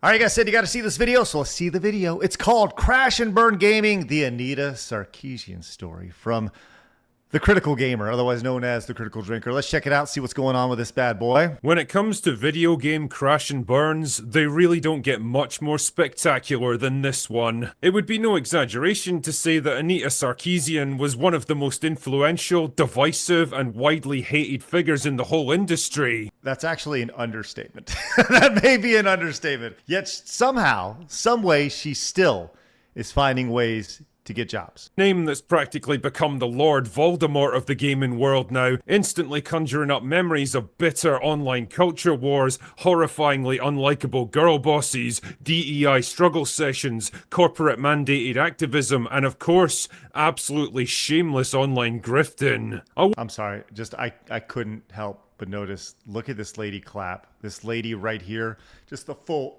All right, guys, said you got to see this video, so let's see the video. It's called Crash and Burn Gaming, the Anita Sarkeesian story from the Critical Gamer, otherwise known as the Critical Drinker. Let's check it out, see what's going on with this bad boy. When it comes to video game crash and burns, they really don't get much more spectacular than this one. It would be no exaggeration to say that Anita Sarkeesian was one of the most influential, divisive, and widely hated figures in the whole industry. That's actually an understatement. That may be an understatement. Yet somehow, some way, she still is finding ways to get jobs. Name that's practically become the Lord Voldemort of the gaming world now, instantly conjuring up memories of bitter online culture wars, horrifyingly unlikable girl bosses, DEI struggle sessions, corporate mandated activism, and of course, absolutely shameless online grifting. I'm sorry, just I couldn't help but notice, look at this lady clap. This lady right here, just the full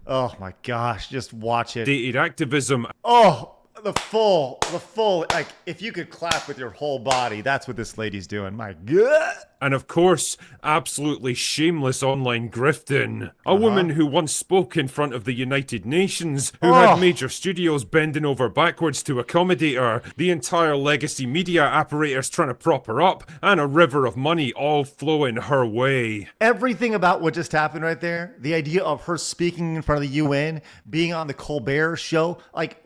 oh my gosh, just watch it. Dated activism. Oh, the full, like, if you could clap with your whole body, that's what this lady's doing. My God. And of course, absolutely shameless online grifting. A woman who once spoke in front of the United Nations, who had major studios bending over backwards to accommodate her, the entire legacy media apparatus trying to prop her up, and a river of money all flowing her way. Everything about what just happened right there, the idea of her speaking in front of the UN, being on the Colbert show, like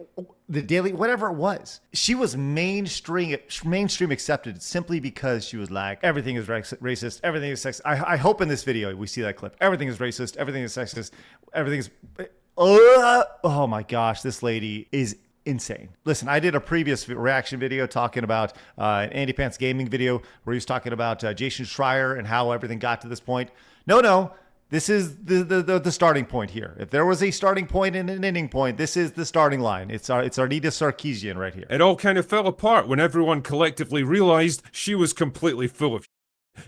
the Daily, whatever it was, she was mainstream accepted simply because she was like, everything is racist, everything is sexist. I hope in this video we see that clip. Everything is racist, everything is sexist, everything is... oh my gosh, this lady is insane. Listen, I did a previous reaction video talking about an Andy Pants Gaming video where he was talking about Jason Schreier and how everything got to this point. No. This is the starting point here. If there was a starting point and an ending point, this is the starting line. It's Anita Sarkeesian right here. It all kind of fell apart when everyone collectively realized she was completely full of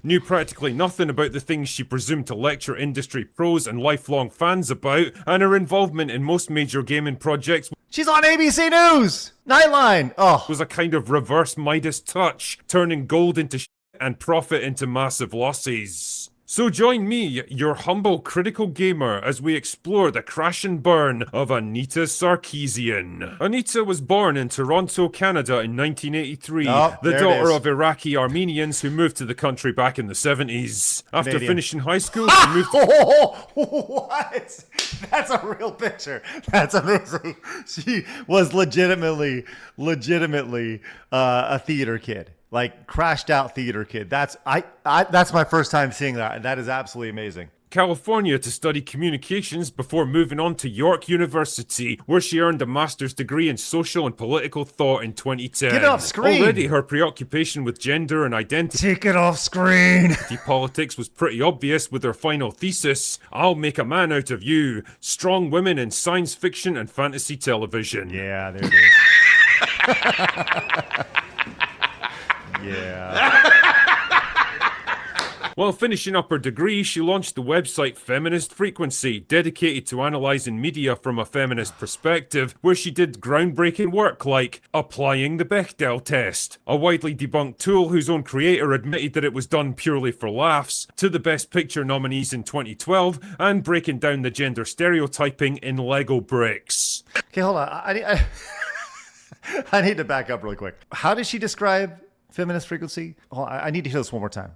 knew practically nothing about the things she presumed to lecture industry pros and lifelong fans about, and her involvement in most major gaming projects. She's on ABC News! Nightline! Oh. Was a kind of reverse Midas touch, turning gold into shit and profit into massive losses. So join me, your humble critical gamer, as we explore the crash and burn of Anita Sarkeesian. Anita was born in Toronto, Canada in 1983, the daughter of Iraqi Armenians who moved to the country back in the 70s. After finishing high school, she moved to... What? That's a real picture. That's amazing. She was legitimately a theater kid. Like, crashed out theater kid. That's my first time seeing that, and that is absolutely amazing. California to study communications before moving on to York University, where she earned a master's degree in social and political thought in 2010. Get off screen! Already her preoccupation with gender and identity Take it off screen! politics was pretty obvious with her final thesis, I'll Make a Man Out of You, Strong Women in Science Fiction and Fantasy Television. Yeah, there it is. Yeah. While finishing up her degree, she launched the website Feminist Frequency, dedicated to analysing media from a feminist perspective, where she did groundbreaking work like applying the Bechdel test, a widely debunked tool whose own creator admitted that it was done purely for laughs, to the Best Picture nominees in 2012, and breaking down the gender stereotyping in Lego bricks. Okay, hold on. I need to back up really quick. How does she describe Feminist Frequency? Oh, I need to hear this one more time.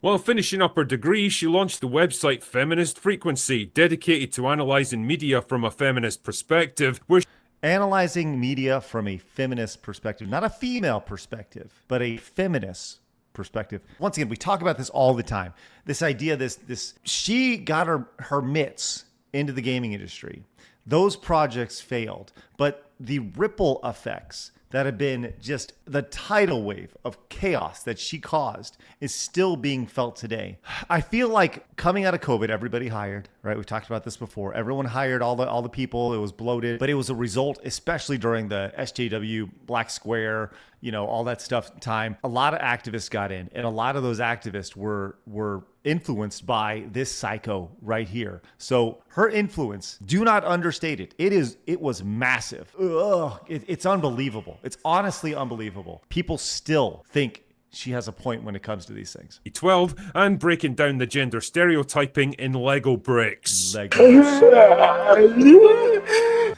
While finishing up her degree, she launched the website Feminist Frequency, dedicated to analysing media from a feminist perspective, where analyzing media from a feminist perspective, not a female perspective, but a feminist perspective. Once again, we talk about this all the time. This idea, she got her mitts into the gaming industry. Those projects failed, but the ripple effects that have been just the tidal wave of chaos that she caused is still being felt today. I feel like coming out of COVID, everybody hired, right? We've talked about this before. Everyone hired all the people. It was bloated, but it was a result, especially during the SJW, Black Square, all that stuff time. A lot of activists got in, and a lot of those activists were influenced by this psycho right here. So her influence, do not understate it. It was massive. It's unbelievable. It's honestly unbelievable. People still think she has a point when it comes to these things. 12 and breaking down the gender stereotyping in Lego bricks.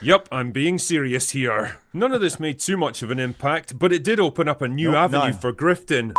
Yup, I'm being serious here. None of this made too much of an impact, but it did open up a new avenue for grifting.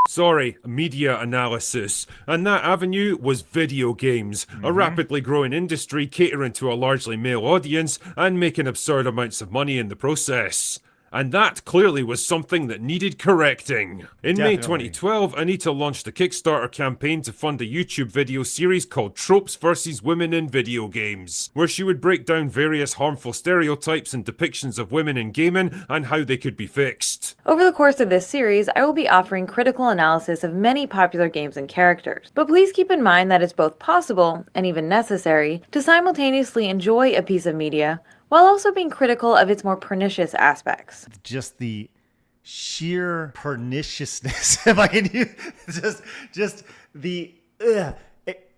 Sorry, media analysis. And that avenue was video games, a rapidly growing industry catering to a largely male audience and making absurd amounts of money in the process. And that clearly was something that needed correcting. In May 2012, Anita launched a Kickstarter campaign to fund a YouTube video series called Tropes versus Women in Video Games, where she would break down various harmful stereotypes and depictions of women in gaming and how they could be fixed. Over the course of this series, I will be offering critical analysis of many popular games and characters. But please keep in mind that it's both possible, and even necessary, to simultaneously enjoy a piece of media while also being critical of its more pernicious aspects. Just the sheer perniciousness, if I can use, just the,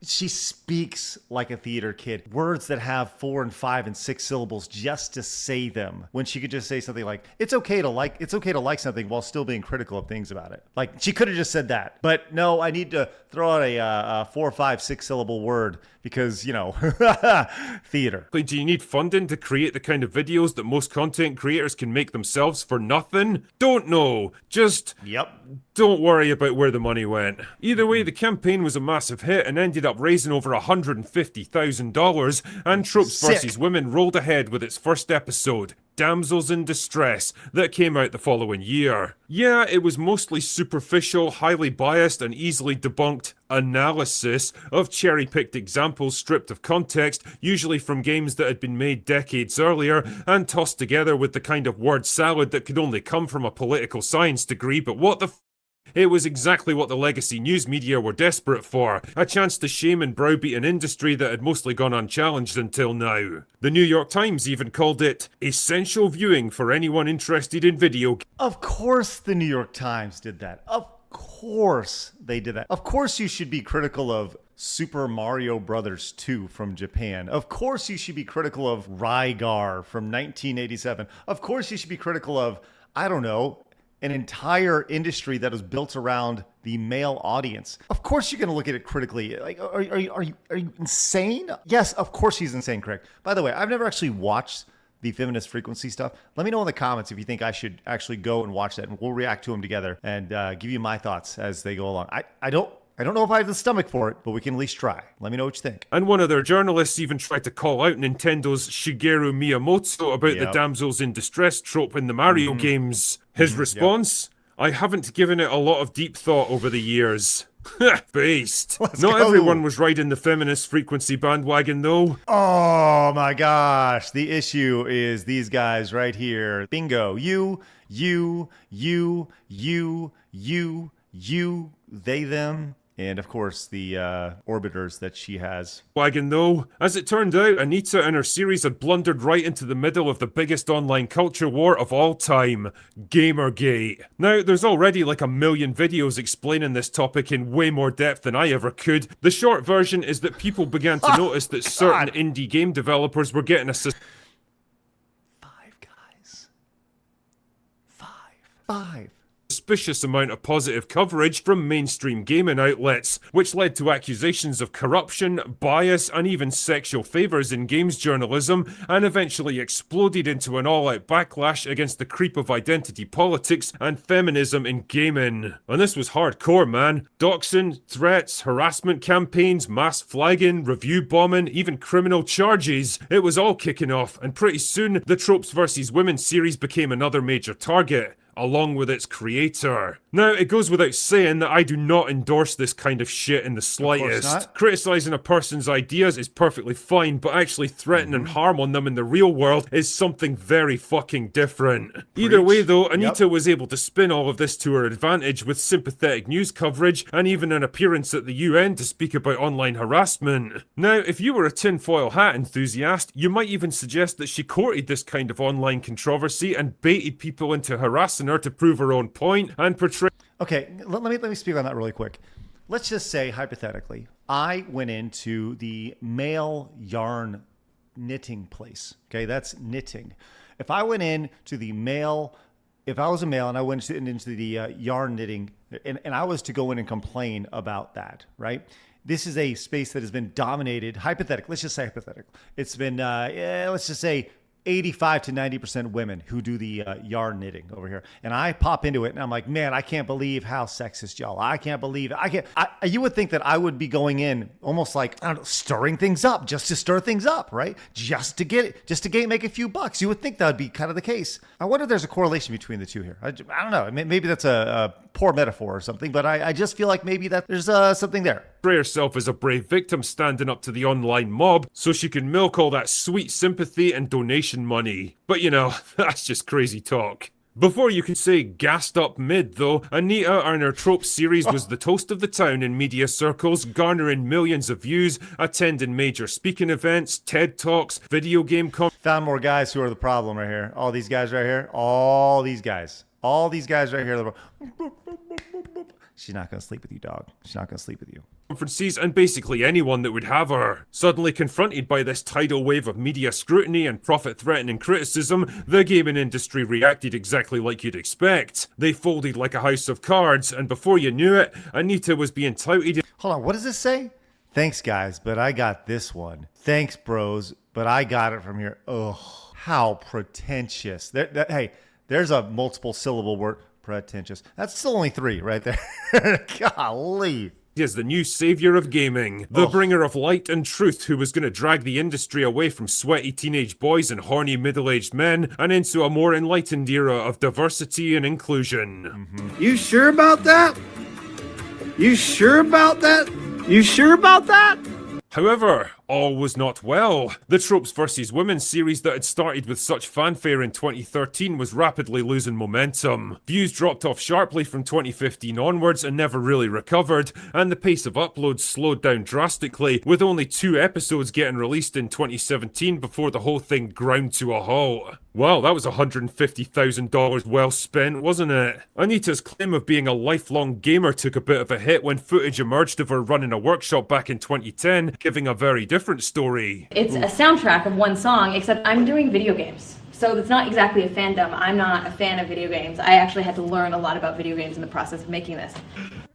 she speaks like a theater kid. Words that have 4 and 5 and 6 syllables just to say them, when she could just say something like, it's okay to like something while still being critical of things about it. Like, she could have just said that, but no, I need to throw out a 4, 5, 6 syllable word because, you know, theater. Like, do you need funding to create the kind of videos that most content creators can make themselves for nothing? Don't know. Just don't worry about where the money went. Either way, the campaign was a massive hit and ended up raising over $150,000, and Tropes vs. Women rolled ahead with its first episode, Damsels in Distress, that came out the following year. Yeah, it was mostly superficial, highly biased, and easily debunked analysis of cherry-picked examples stripped of context, usually from games that had been made decades earlier, and tossed together with the kind of word salad that could only come from a political science degree, but what the it was exactly what the legacy news media were desperate for, a chance to shame and browbeat an industry that had mostly gone unchallenged until now. The New York Times even called it essential viewing for anyone interested in video games. Of course the New York Times did that. Of course they did that. Of course you should be critical of Super Mario Brothers 2 from Japan. Of course you should be critical of Rygar from 1987. Of course you should be critical of, I don't know, an entire industry that is built around the male audience. Of course you're going to look at it critically. Like, are you insane? Yes, of course he's insane, Craig. By the way, I've never actually watched the Feminist Frequency stuff. Let me know in the comments if you think I should actually go and watch that, and we'll react to them together and give you my thoughts as they go along. I don't know if I have the stomach for it, but we can at least try. Let me know what you think. And one of their journalists even tried to call out Nintendo's Shigeru Miyamoto about the damsels in distress trope in the Mario games. His response? I haven't given it a lot of deep thought over the years. Based. Not everyone was riding the Feminist Frequency bandwagon, though. Oh my gosh. The issue is these guys right here. Bingo. You, they, them. And of course, the orbiters that she has. Wagon though. As it turned out, Anita and her series had blundered right into the middle of the biggest online culture war of all time, Gamergate. Now, there's already like 1 million videos explaining this topic in way more depth than I ever could. The short version is that people began to notice that certain indie game developers were getting a Five. Suspicious amount of positive coverage from mainstream gaming outlets, which led to accusations of corruption, bias, and even sexual favours in games journalism, and eventually exploded into an all-out backlash against the creep of identity politics and feminism in gaming. And this was hardcore, man. Doxing, threats, harassment campaigns, mass flagging, review bombing, even criminal charges. It was all kicking off, and pretty soon, the Tropes vs. Women series became another major target, along with its creator. Now, it goes without saying that I do not endorse this kind of shit in the slightest. Criticising a person's ideas is perfectly fine, but actually threatening harm on them in the real world is something very fucking different. Either way though, Anita was able to spin all of this to her advantage with sympathetic news coverage and even an appearance at the UN to speak about online harassment. Now, if you were a tinfoil hat enthusiast, you might even suggest that she courted this kind of online controversy and baited people into harassing her to prove her own point and portray. Okay, let me speak on that really quick. Let's just say, hypothetically, I went into the male yarn knitting place. Okay, that's knitting. If I went in to the male if I was a male and I went into the yarn knitting and I was to go in and complain about that, right? This is a space that has been dominated, hypothetical. Let's just say hypothetical. It's been, let's just say 85 to 90% women who do the yarn knitting over here. And I pop into it and I'm like, man, I can't believe how sexist y'all. I can't believe it. You would think that I would be going in almost like, I don't know, stirring things up just to stir things up, right? Just to make a few bucks. You would think that would be kind of the case. I wonder if there's a correlation between the two here. I don't know. Maybe that's a poor metaphor or something, but I just feel like maybe that there's something there. Portray herself as a brave victim standing up to the online mob so she can milk all that sweet sympathy and donation money. But you know, that's just crazy talk. Before you could say gassed up mid though, Anita and her Tropes series was the toast of the town in media circles, garnering millions of views, attending major speaking events, TED Talks, video game Found more guys who are the problem right here. All these guys right here. All these guys right here. She's not going to sleep with you, dog. She's not going to sleep with you. conferences, and basically anyone that would have her. Suddenly confronted by this tidal wave of media scrutiny and profit-threatening criticism, the gaming industry reacted exactly like you'd expect. They folded like a house of cards, and before you knew it, Anita was being touted. Hold on, what does this say? Thanks, guys, but I got this one. Thanks, bros, but I got it from here. Ugh, how pretentious. Hey, there's a multiple syllable word. Pretentious. That's still only 3 right there. Golly. As the new savior of gaming, the bringer of light and truth who was going to drag the industry away from sweaty teenage boys and horny middle-aged men and into a more enlightened era of diversity and inclusion. You sure about that? You sure about that? You sure about that? However, all was not well. The Tropes vs. Women series that had started with such fanfare in 2013 was rapidly losing momentum. Views dropped off sharply from 2015 onwards and never really recovered, and the pace of uploads slowed down drastically, with only 2 episodes getting released in 2017 before the whole thing ground to a halt. Wow, that was $150,000 well spent, wasn't it? Anita's claim of being a lifelong gamer took a bit of a hit when footage emerged of her running a workshop back in 2010, giving a very different story. It's a soundtrack of one song, except I'm doing video games. So it's not exactly a fandom. I'm not a fan of video games. I actually had to learn a lot about video games in the process of making this.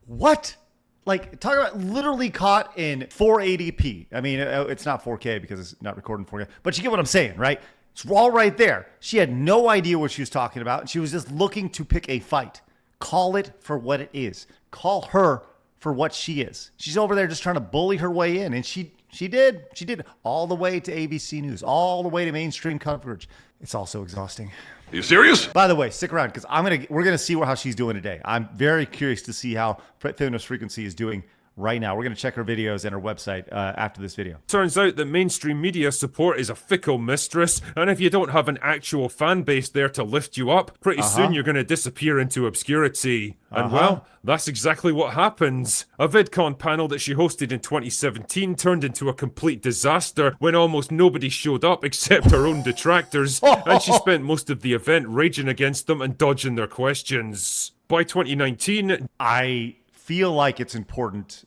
What? Like, talk about literally caught in 480p. I mean, it's not 4K because it's not recording 4K, but you get what I'm saying, right? It's all right there. She had no idea what she was talking about, and she was just looking to pick a fight. Call it for what it is. Call her for what she is. She's over there just trying to bully her way in, and she did. She did all the way to ABC News, all the way to mainstream coverage. It's also exhausting. Are you serious? By the way, stick around because we're gonna see how she's doing today. I'm very curious to see how Feminist Frequency is doing right now. We're going to check her videos and her website after this video. Turns out that mainstream media support is a fickle mistress, and if you don't have an actual fan base there to lift you up, pretty soon you're going to disappear into obscurity. And well, that's exactly what happens. A VidCon panel that she hosted in 2017 turned into a complete disaster when almost nobody showed up except her own detractors, and she spent most of the event raging against them and dodging their questions. By 2019, I feel like it's important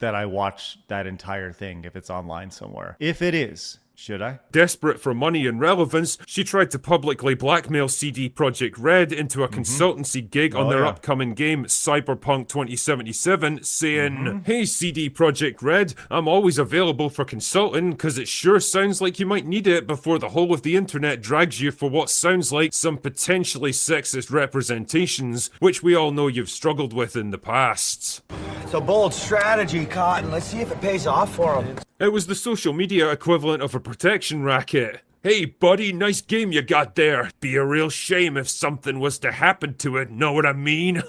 that I watch that entire thing if it's online somewhere. If it is, should I? desperate for money and relevance, she tried to publicly blackmail CD Projekt Red into a consultancy gig on their upcoming game Cyberpunk 2077, saying, "Hey CD Projekt Red, I'm always available for consulting because it sure sounds like you might need it before the whole of the internet drags you for what sounds like some potentially sexist representations, which we all know you've struggled with in the past." It's a bold strategy, Cotton. Let's see if it pays off for him. It was the social media equivalent of a protection racket. "Hey buddy, nice game you got there. Be a real shame if something was to happen to it, know what I mean?"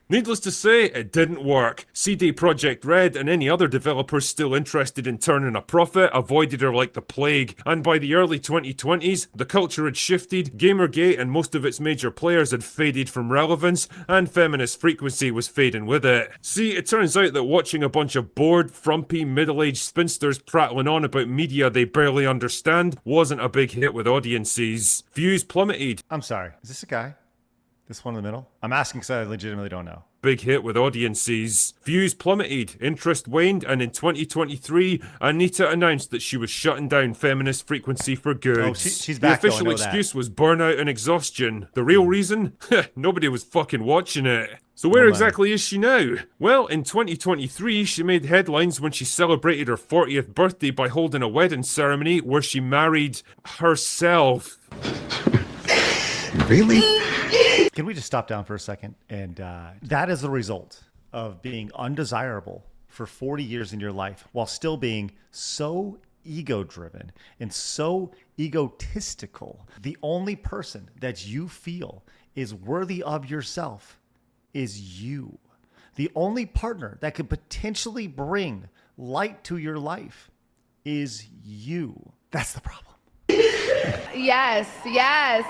Needless to say, it didn't work. CD Projekt Red and any other developers still interested in turning a profit avoided her like the plague, and by the early 2020s, the culture had shifted, Gamergate and most of its major players had faded from relevance, and Feminist Frequency was fading with it. See, it turns out that watching a bunch of bored, frumpy, middle-aged spinsters prattling on about media they barely understand wasn't a big hit with audiences. Views plummeted. I'm sorry. Is this a guy? This one in the middle? I'm asking because I legitimately don't know. big hit with audiences. Views plummeted, interest waned, and in 2023, Anita announced that she was shutting down Feminist Frequency for good. Oh, she's back, The though, I official know that. excuse was burnout and exhaustion. The real reason? Nobody was fucking watching it. So where exactly is she now? Well, in 2023, she made headlines when she celebrated her 40th birthday by holding a wedding ceremony where she married herself. Really? Can we just stop down for a second? And that is the result of being undesirable for 40 years in your life while still being so ego-driven and so egotistical. The only person that you feel is worthy of yourself is you. The only partner that could potentially bring light to your life is you. That's the problem. Yes, yes.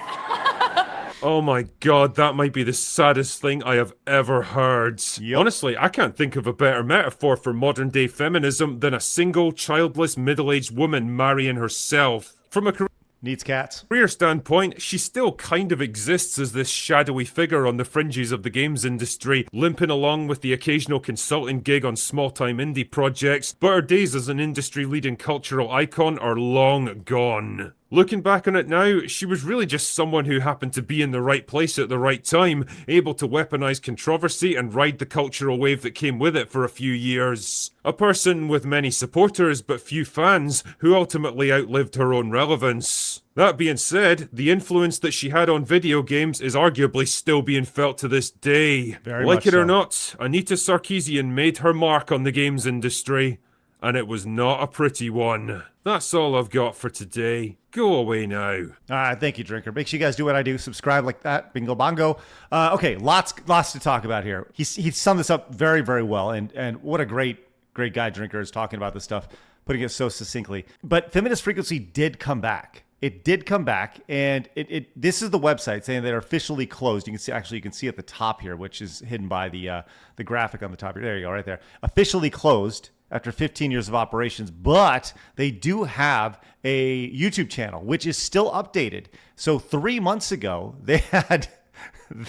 Oh my god, that might be the saddest thing I have ever heard. Yep. Honestly, I can't think of a better metaphor for modern day feminism than a single, childless, middle-aged woman marrying herself. From a Needs cats. career standpoint, she still kind of exists as this shadowy figure on the fringes of the games industry, limping along with the occasional consulting gig on small-time indie projects, but her days as an industry-leading cultural icon are long gone. Looking back on it now, she was really just someone who happened to be in the right place at the right time, able to weaponize controversy and ride the cultural wave that came with it for a few years. A person with many supporters but few fans, who ultimately outlived her own relevance. That being said, the influence that she had on video games is arguably still being felt to this day. Very Like much it or so. not, Anita Sarkeesian made her mark on the games industry, and it was not a pretty one. That's all I've got for today. Go away now. All right, thank you, Drinker. Make sure you guys do what I do. Subscribe like that. Bingo bongo. Okay, lots to talk about here. He summed this up very, very well, and what a great guy Drinker is talking about this stuff, putting it so succinctly. But Feminist Frequency did come back. It did come back, and this is the website saying they're officially closed. You can see, actually, you can see at the top here, which is hidden by the graphic on the top here. There you go, right there. Officially closed after 15 years of operations, but they do have a YouTube channel, which is still updated. So 3 months ago, they had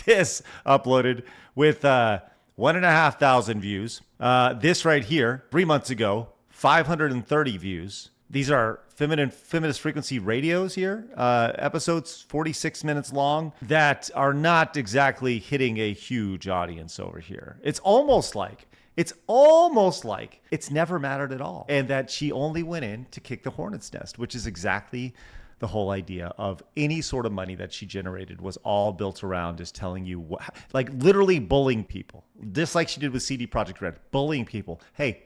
this uploaded with 1,500 views. This right here, 3 months ago, 530 views. These are Feminist Frequency radios here, episodes 46 minutes long that are not exactly hitting a huge audience over here. It's almost like it's never mattered at all. And that she only went in to kick the hornet's nest, which is exactly the whole idea of any sort of money that she generated was all built around just telling you what, like literally bullying people, just like she did with CD Projekt Red, bullying people. Hey,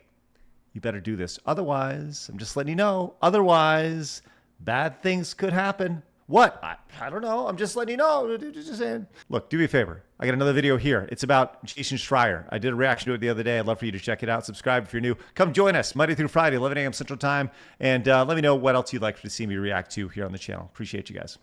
you better do this. Otherwise, I'm just letting you know, otherwise bad things could happen. What? I don't know. I'm just letting you know. Just saying. Look, do me a favor. I got another video here. It's about Jason Schreier. I did a reaction to it the other day. I'd love for you to check it out. Subscribe if you're new. Come join us Monday through Friday, 11 a.m. Central Time. And let me know what else you'd like to see me react to here on the channel. Appreciate you guys.